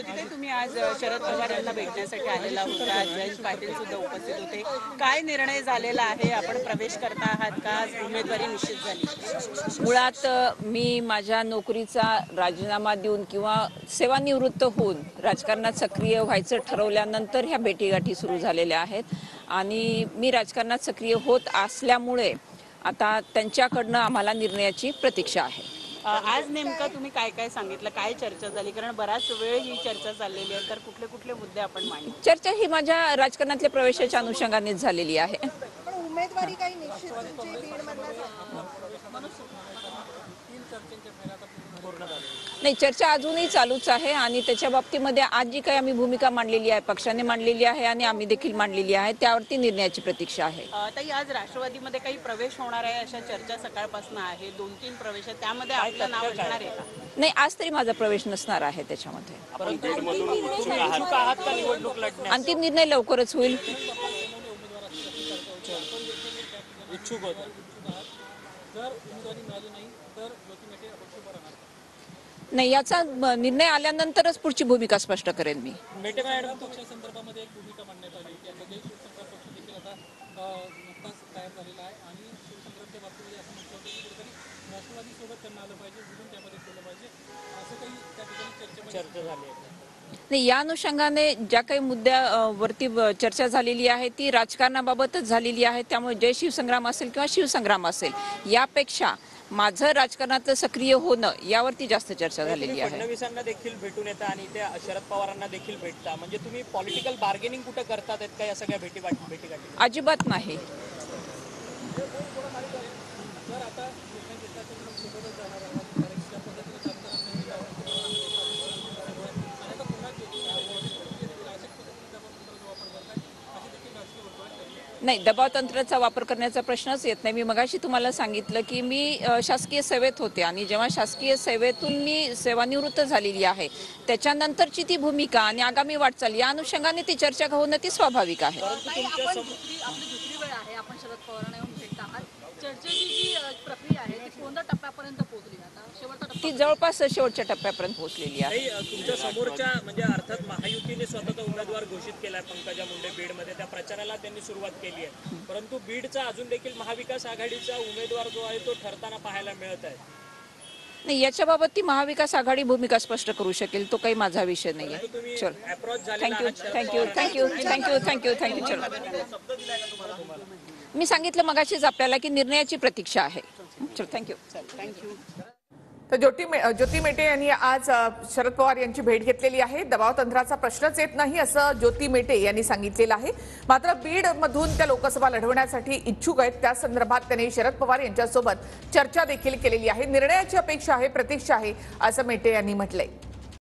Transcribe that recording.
ज्योतिताई, तुम्ही आज शरद पवार यांना भेटण्यासाठी आलेला होता. जयंत पाटील सुद्धा उपस्थित होते. काय निर्णय झालेला आहे? आपण प्रवेश करता आहात का? उमेदवारी निश्चित झाली? मुळात मी माझ्या नोकरीचा राजीनामा देऊन किंवा सेवानिवृत्त होऊन राजकारणात सक्रिय व्हायचं ठरवल्यानंतर ह्या भेटीगाठी सुरू झालेल्या आहेत आणि मी राजकारणात सक्रिय होत असल्यामुळे आता त्यांच्याकडनं आम्हाला निर्णयाची प्रतीक्षा आहे. आज नेमकं तुम्ही काय काय सांगितलं, काय चर्चा झाली? कारण बराच वेळ ही चर्चा चाललेली आहे, तर कुठले कुठले मुद्दे आपण मांडले? चर्चा ही माझ्या राजकारणातल्या प्रवेशाच्या अनुषंगानेच झालेली आहे. पण उमेदवारी काही निश्चित म्हणजे नाही, चर्चा अजूनही चालूच आहे आणि त्याच्या बाबतीमध्ये आज जी काही आम्ही भूमिका मांडलेली आहे, पक्षाने मांडलेली आहे आणि आम्ही देखील मांडलेली आहे, त्यावरती निर्णयाची प्रतीक्षा आहे. ताई, आज राष्ट्रवादीमध्ये काही प्रवेश होणार आहे अशा चर्चा सकाळपासून आहे. 2-3 प्रवेश आहेत, त्यामध्ये आपलं नाव असणार आहे का? नाही, आज तरी माझा प्रवेश नसणार आहे त्याच्यामध्ये. अंतिम निर्णय लवकरच होईल. नाही, याचा निर्णय आल्यानंतरच पुढची भूमिका स्पष्ट करेन मी. मेटे मॅडम पक्षासंदर्भामध्ये एक भूमिका मांडण्यात आली. त्यामध्ये शिवसंग्राम पक्ष देखील आता नुकताच तयार झालेला आहे आणि शिवसंग्रामच्या बाबतीमध्ये असं म्हटलं होतं की कुठेतरी राष्ट्रवादीसोबत त्यांना आलं पाहिजे, म्हणून त्यामध्ये केलं पाहिजे, असं काही त्या ठिकाणी चर्चा झाली आहे. नाही, या अनुषंगाने ज्या काही मुद्द्यावरती चर्चा झालेली आहे ती राजकारणाबाबतच झालेली आहे. त्यामुळे जय शिवसंग्राम असेल किंवा शिवसंग्राम असेल, यापेक्षा माझं राजकारणात सक्रिय होणं यावरती जास्त चर्चा झालेली आहे. फडणवीसांना देखील भेटून येता आणि त्या शरद पवारांना देखील भेटता, म्हणजे तुम्ही पॉलिटिकल बार्गेनिंग कुठं करतात का या सगळ्या भेटीगाठी? अजिबात नाही. नाही, दबाव तंत्राचा वापर करण्याचा प्रश्नच येत नाही. मी मगाशी तुम्हाला सांगितलं की मी शासकीय सेवेत होते आणि जेव्हा शासकीय सेवेतून मी सेवानिवृत्त झालेली आहे त्याच्यानंतरची ती भूमिका आणि आगामी वाटचाल या अनुषंगाने ती चर्चा होणं ती स्वाभाविक आहे. आपली दुसरी वेळ आहे, आपण शरद पवारांना येऊन भेटत आहात. चर्चेची जी प्रक्रिया आहे ती कोणत्या टप्प्यापर्यंत पोहोचली? आता शेवटचा ती जवळपास शेवटच्या टप्प्यापर्यंत पोहोचलेली आहे. तुमच्या समोरच्या म्हणजे अर्थात महायुतीने स्वतःचा उमेदवार घोषित केलाय पंकजा मुंडे बीडमध्ये. त्या प्रचाराला त्यांनी सुरुवात केली आहे, परंतु बीडचा अजून देखील महाविकास आघाडीचा उमेदवार जो आहे तो ठरताना पाहायला मिळत आहे. नाही, याच्याबाबत ती महाविकास आघाडी भूमिका स्पष्ट करू शकेल, तो काही माझा विषय नाहीये. चल, थँक्यू. चल, मी सांगितलं मगाशीच आपल्याला की निर्णयाची प्रतीक्षा आहे. चल, थँक्यू. तर ज्योती मेटे यांनी आज शरद पवार यांची भेट घेतलेली आहे. दबाव तंत्राचा प्रश्नच येत नाही असं ज्योती मेटे यांनी सांगितलेलं आहे. मात्र बीड मधून त्या लोकसभा लढवण्यासाठी इच्छुक आहेत, त्या संदर्भात त्यांनी शरद पवार यांच्यासोबत चर्चा देखील केलेली आहे. निर्णयाची अपेक्षा आहे, प्रतीक्षा आहे असं मेटे यांनी म्हटलंय.